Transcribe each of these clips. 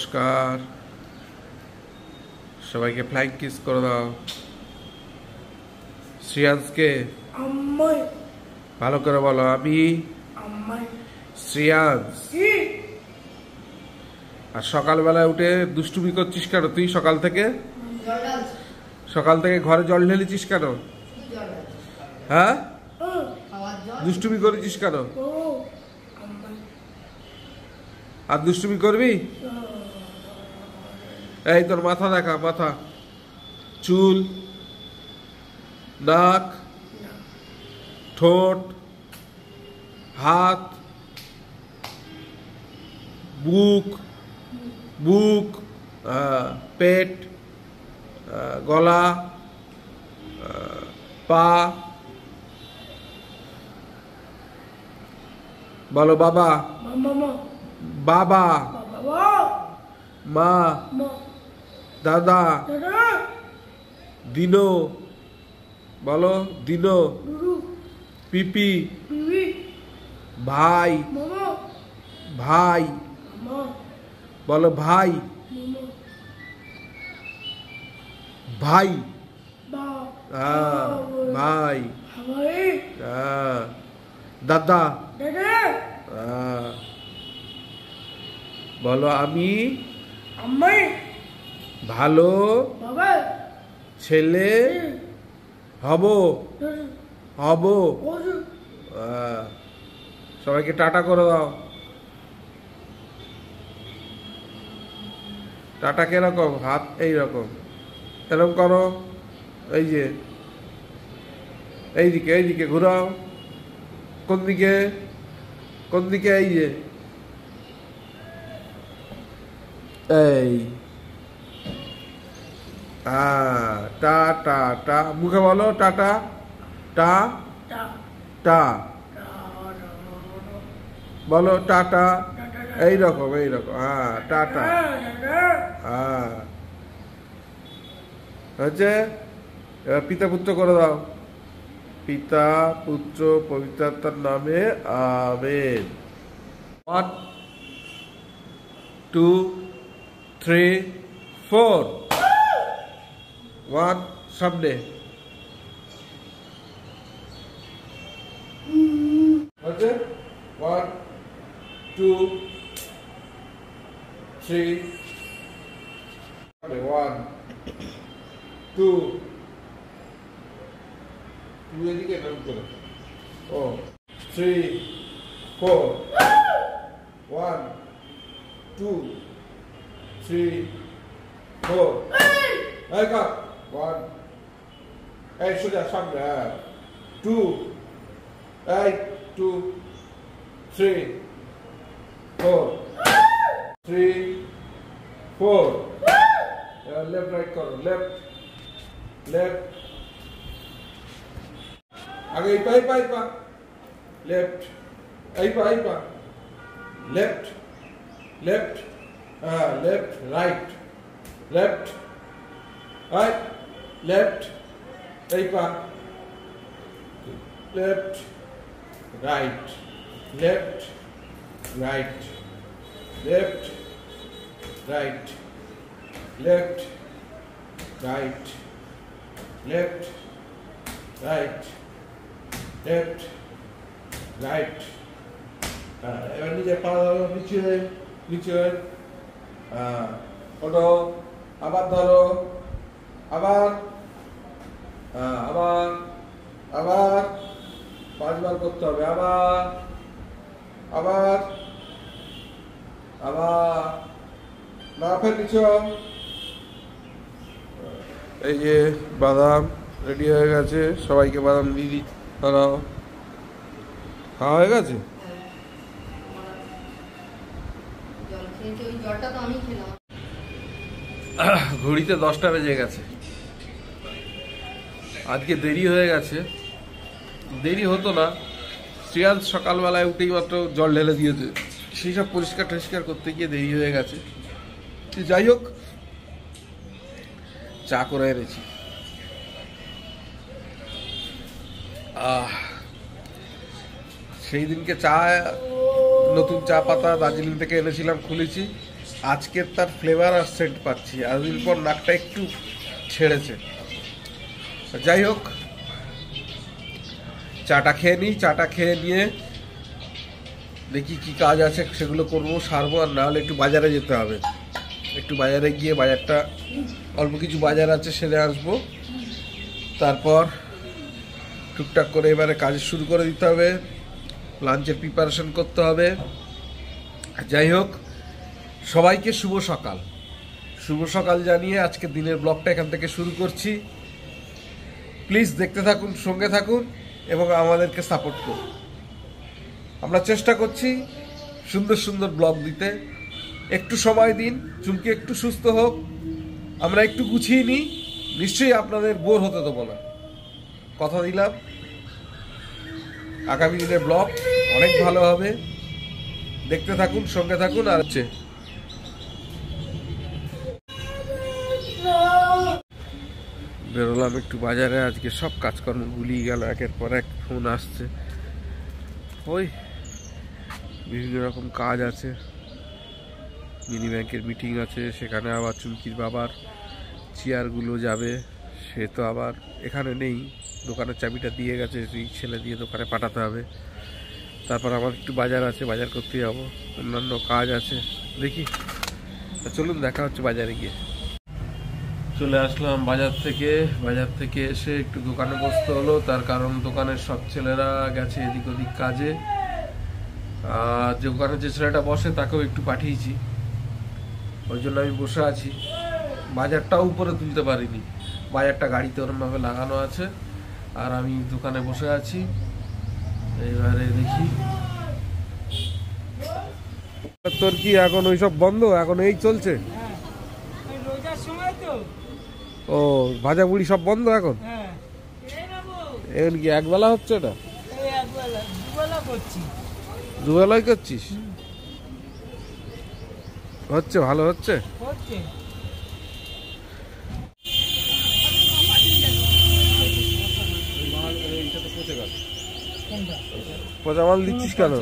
নমস্কার, সবাইকে flying kiss করে দাও। শ্রেয়াংসকে ভালো করে বলো, আমি শ্রেয়াংস। আর সকালবেলায় উঠে দুষ্টুমি করছিস কেন তুই? সকাল থেকে ঘরে জল ঢেলেছিস কেন? হ্যাঁ, দুষ্টুমি করেছিস কেন? আর দুষ্টুমি করবি? এই তোর মাথা দেখা, মাথা, চুল, নাক, ঠোঁট, হাত, বুক, পেট, গলা, পা। বলো বাবা, বাবা, মা, দাদা, দিনো, বলো দিনো, পিপি, ভাই, ভাই, বলো ভাই, ভাই, ভাই, দাদা, বলো আমি ভালো ছেলে হব। সবাইকে টাটা করে দাও। টাটা কিরকম? হাত এইরকম, এরকম করো। এই যে এইদিকে ঘুরাও। কোন দিকে? এই যে এই টা মুখে বলো টাটা, টা টা বলো টাটা। এইরকম হ্যাঁ, টাটা। হ্যাঁ, হচ্ছে। এবার পিতা পুত্র করে দাও। পিতা পুত্র পবিত্রাত্মার নামে আমেন। 1 2 3 4। 1 সামনে হচ্ছে। 1 2 3 1 2 এদিকে নাম করো। 3 4 1 2 3 4। এই কাট 1। এই সোজা সামনে। 2 এই 2 3 4 3 4। লেফট রাইট করো। লেফট আগে এই পা লেফট, এই পা লেফট লেফট রাইট লেফট এই পা left right left right left right left right left right left right. এবার নিজে পা ধরো, নিচে ওঠো, আবার ধরো, আবার 5 বার করতে হবে। আবার না, ফের নিচে। এই যে বাদাম রেডি হয়ে গেছে, সবাইকে বাদাম দিয়ে দিই। দাঁড়াও, খাওয়া হয়ে গেছে? ঘড়িতে 10টা বেজে গেছে। আজকে দেরি হয়ে গেছে। দেরি হতো না, শ্রেয়াংস সকালবেলায় উঠেই মাত্র জল ঢেলে দিয়েছে, সেই সব পরিষ্কার করতে গিয়ে দেরি হয়ে গেছে। যাই হোক, চা করে এনেছি। সেই দিনকে চা, নতুন চা পাতা দার্জিলিং থেকে এনেছিলাম, খুলেছি, আজকের তার ফ্লেভার আর সেন্ট পাচ্ছি, এতদিন পর নাকটা একটু ছেড়েছে। যাই হোক, চাটা খেয়ে নিই, চাটা খেয়ে নিয়ে দেখি কি কাজ আছে সেগুলো করবো, সারবো। আর না হলে একটু বাজারে যেতে হবে, একটু বাজারে গিয়ে বাজারটা, অল্প কিছু বাজার আছে সেরে আসবো। তারপর টুকটাক করে এবারে কাজ শুরু করে দিতে হবে, লাঞ্চের প্রিপারেশন করতে হবে। যাই হোক, সবাইকে শুভ সকাল, শুভ সকাল জানিয়ে আজকে দিনের ব্লগটা এখান থেকে শুরু করছি। প্লিজ দেখতে থাকুন, সঙ্গে থাকুন এবং আমাদেরকে সাপোর্ট করুন। আমরা চেষ্টা করছি সুন্দর সুন্দর ব্লগ দিতে। একটু সময় দিন, চুমকি একটু সুস্থ হোক, আমরা একটু গুছিয়ে নিই, নিশ্চয়ই আপনাদের বোর হতে দেবো না, কথা দিলাম। আগামী দিনের ব্লগ অনেক ভালো হবে, দেখতে থাকুন, সঙ্গে থাকুন। আর হচ্ছে বেরোলাম একটু বাজারে, আজকে সব কাজকর্ম গুলিয়ে গেল, একের পর এক ফোন আসছে, ওই বিভিন্ন রকম কাজ আছে। মিনি ব্যাংকের মিটিং আছে, সেখানে আবার চুমকির বাবার চেয়ারগুলো যাবে, সে তো আবার এখানে নেই, দোকানের চাবিটা দিয়ে গেছে, সেই ছেলে দিয়ে দোকানে পাঠাতে হবে। তারপর আমার একটু বাজার আছে, বাজার করতে যাবো, অন্যান্য কাজ আছে, দেখি। চলুন, দেখা হচ্ছে বাজারে গিয়ে। চলে আসলাম বাজার থেকে এসে একটু দোকানে বসতে হলো, তার কারণ দোকানের সব ছেলেরা গেছে এদিক ওদিক কাজে। আর যে দোকানে যে ছেলেটা বসে তাকেও একটু পাঠিয়েছি, ওই জন্য আমি বসে আছি। বাজারটাও উপরে তুলতে পারিনি, বাজারটা গাড়িতে ওরমভাবে লাগানো আছে, আর আমি দোকানে বসে আছি। এবারে দেখি, তোর কি এখন ওইসব বন্ধ, এখন এই চলছে? ও, ভাজা বুড়ি সব বন্ধ এখন? এখন কি একবেলা হচ্ছে? এটা দুবেলাই করছিস? হচ্ছে, ভালো হচ্ছে। পচা মাল দিচ্ছিস কেন?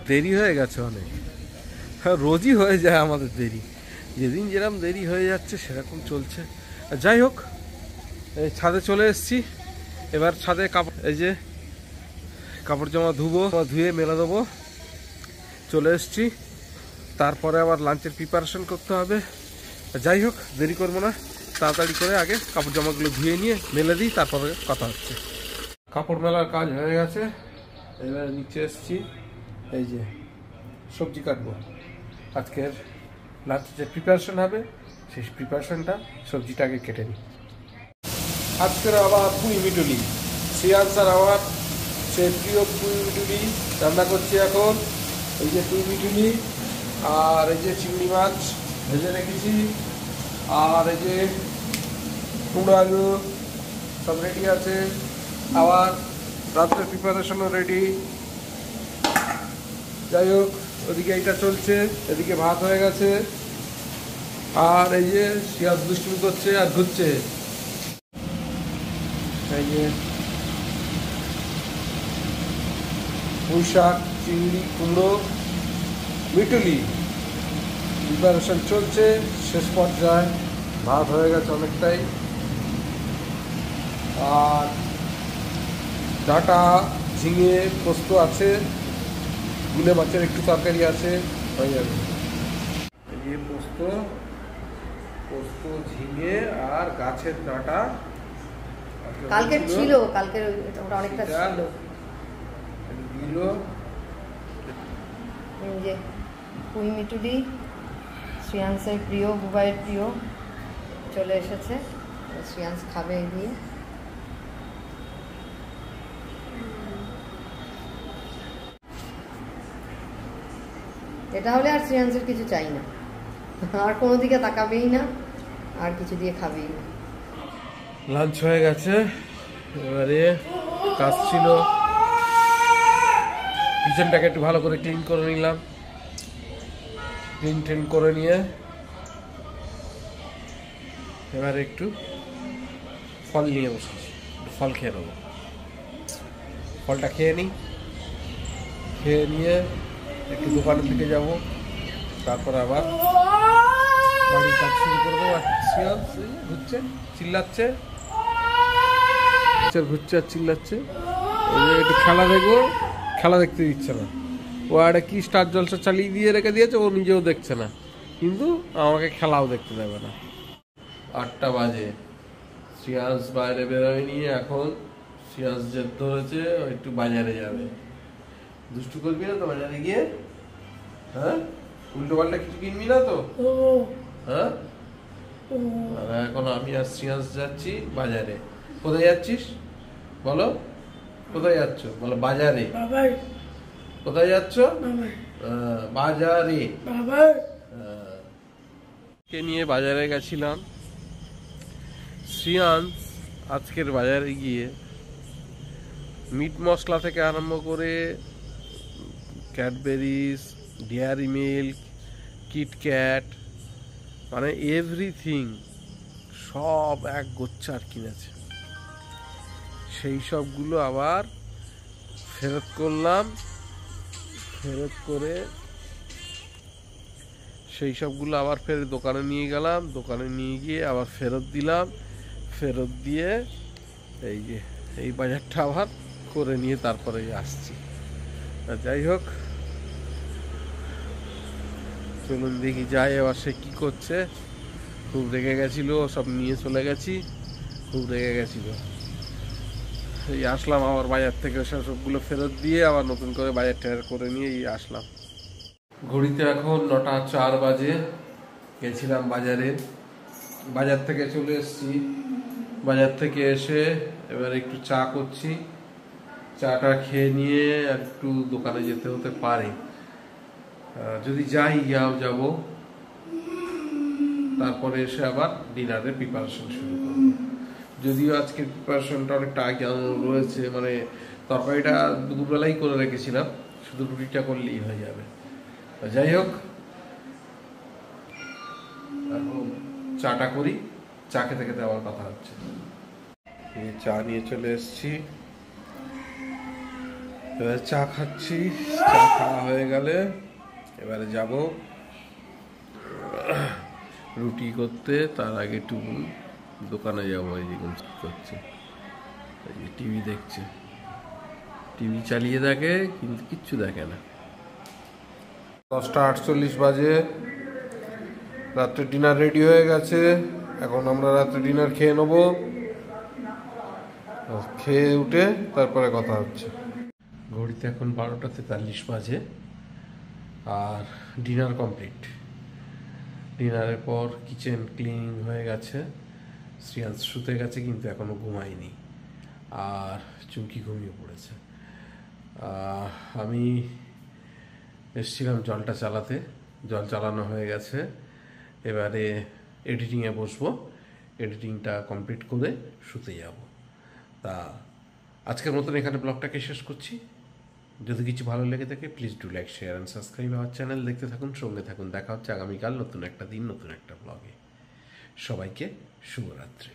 দেরি হয়ে গেছে অনেক, রোজই হয়ে যায় আমাদের দেরি, যেদিন যেরকম দেরি হয়ে যাচ্ছে সেরকম চলছে। যাই হোক, এই ছাদে চলে এসেছি, এবার ছাদে এই যে কাপড় জামা ধুয়ে মেলে দেবো, চলে এসেছি। তারপরে আবার লাঞ্চের প্রিপারেশন করতে হবে। যাই হোক, দেরি করবো না, তাড়াতাড়ি করে আগে কাপড় জামাগুলো ধুয়ে নিয়ে মেলে দিই, তারপরে কথা হচ্ছে। কাপড় মেলার কাজ হয়ে গেছে, এবার নিচে এসেছি, এই যে সবজি কাটবো। আজকের লাঞ্চের যে প্রিপারেশন হবে সেই প্রিপারেশনটা, সবজিটাকে কেটে নিই। আজকের আবার পুঁই মিটুলি, শ্রেয়ান স্যার আমার সে প্রিয় পুঁই মিটুলি রান্না করছি এখন। এই যে পুঁই মিটুলি, আর এই যে চিংড়ি মাছ ভেজে রেখেছি, আর এই যে কুমড়ো আলু সব রেডি আছে, আবার রাত্রের প্রিপারেশনও রেডি। যাই হোক, ওদিকে এইটা চলছে, এদিকে ভাত হয়ে গেছে, আর এই যে শিয়াজ দুষ্টুমি করছে আর ঘুরছে। এই যে পুঁই শাক, চিংড়ি, কুমড়ো, মিটুলি প্রিপারেশন চলছে, শেষ পর্যায়ে ভাত হয়ে গেছে অনেকটাই, আর ডাঁটা, ঝিঙে, পোস্ত আছে, গুলে মাছের একটু তরকারি আছে, হয়ে যাবে। এই যে পোস্ত, ঝিঙে আর গাছের ডাঁটা কালকের ছিল, কালকের ওটা অনেকটা ছিল। দিল এই যে পুঁই মিটুলি, শ্রেয়াংসের প্রিয়, বুবাইয়ের প্রিয়, চলে এসেছে, শ্রেয়াংস খাবে এই দিয়ে। এটা হলে আর শ্রেয়াংসের কিছু চাই না, আর কোনো দিকে তাকাবেই না, আর কিছু দিয়ে খাবেই না। লাঞ্চ হয়ে গেছে, এবারে কাজ ছিল, কিচেনটাকে একটু ভালো করে ক্লিন করে নিলাম। ক্লিন করে নিয়ে এবারে একটু ফল নিয়ে বসেছি, ফল খেয়ে নেবো। ফলটা খেয়ে নিই, খেয়ে নিয়ে একটু দোকানের দিকে যাব, তারপর আবার বাড়ির কাজ শুরু করবো। আর শ্রিয়াংশ ঘুরছে, চিল্লাচ্ছে, ঘুরছে আর চিল্লাচ্ছে। একটু খেলা দেখবো, খেলা দেখতে দিচ্ছে না। ও একটা কি স্টার জলসা চালিয়ে দিয়ে রেখে দিয়েছে, ও নিজেও দেখছে না, কিন্তু আমাকে খেলাও দেখতে দেবে না। 8টা বাজে, শ্রিয়াংশ বাইরে বেরোয়নি এখন। শ্রিয়াংশ জেদ ধরেছে একটু বাজারে যাবে। দুষ্টু করবি না তো বাজারে গিয়ে? হ্যাঁ, উল্টো পাল্টা কিছু কিনবি না তো? হ্যাঁ, আর এখন আমি আর শ্রিয়াংশ যাচ্ছি বাজারে। কোথায় যাচ্ছিস বলো? কোথায় যাচ্ছ বলো? বাজারে। কোথায় যাচ্ছ? বাজারে। কে নিয়ে বাজারে গেছিলাম। শ্রিয়াংশ আজকের বাজারে গিয়ে মিট মশলা থেকে আরম্ভ করে ক্যাডবেরিজ, ডেয়ারি মিল্ক, কিটক্যাট, মানে এভরিথিং সব এক গোচ্ছার কিনেছে। সেই সবগুলো আবার ফেরত করলাম। ফেরত করে সেই সবগুলো আবার ফের দোকানে নিয়ে গেলাম। দোকানে নিয়ে গিয়ে আবার ফেরত দিলাম। ফেরত দিয়ে এই যে এই বাজারটা আবার করে নিয়ে তারপরে আসছি। যাই হোক, চলুন দেখি যাই এবার সে কি করছে। খুব রেগে গেছিল, সব নিয়ে চলে গেছি, খুব রেগে গেছিল। এই আসলাম আবার বাজার থেকে সবগুলো ফেরত দিয়ে আবার নতুন করে বাজার টাজার করে নিয়ে আসলাম। ঘড়িতে এখন 9টা 4 বাজে। গেছিলাম বাজারে, বাজার থেকে চলে এসেছি। বাজার থেকে এসে এবার একটু চা করছি। চাটা খেয়ে নিয়ে আর একটু দোকানে যেতে হতে পারে, যদি যাই যাব। তারপরে এসে আবার ডিনারের প্রিপারেশন শুরু করব। যদিও আজকের প্রিপারেশনটা অনেকটা আগে রয়েছে, মানে তরকারিটা দুপুরবেলাই করে রেখেছিলাম, শুধু রুটিটা করলেই হয়ে যাবে। যাই হোক, এখন চাটা করি, চা খেতে খেতে আবার কথা হচ্ছে। চা নিয়ে চলে এসেছি, এবার চা খাচ্ছি। চা খাওয়া হয়ে গেলে এবারে যাব রুটি করতে। তার আগে একটু দোকানে যাবো। এই যে করছে, এই যে টিভি দেখছে, টিভি চালিয়ে দেখে কিন্তু কিচ্ছু দেখে না। 10টা 48 বাজে। রাত্রে ডিনার রেডি হয়ে গেছে। এখন আমরা রাত্রে ডিনার খেয়ে নেবো। খেয়ে উঠে তারপরে কথা হচ্ছে। ঘড়িতে এখন 12টা 43 বাজে আর ডিনার কমপ্লিট। ডিনারের পর কিচেন ক্লিনিং হয়ে গেছে। শ্রিয়াংশ শুতে গেছে কিন্তু এখনো ঘুমায়নি, আর চুমকি ঘুমিয়ে পড়েছে। আমি এসেছিলাম জলটা চালাতে, জল চালানো হয়ে গেছে। এবারে এডিটিংয়ে বসবো, এডিটিংটা কমপ্লিট করে শুতে যাব। তা আজকের মতন এখানে ব্লগটাকে শেষ করছি। যদি কিছু ভালো লেগে থাকে please do like, share and subscribe আমার চ্যানেল। দেখতে থাকুন, সঙ্গে থাকুন। দেখা হচ্ছে আগামীকাল নতুন একটা দিন, নতুন একটা ব্লগে। সবাইকে শুভরাত্রি।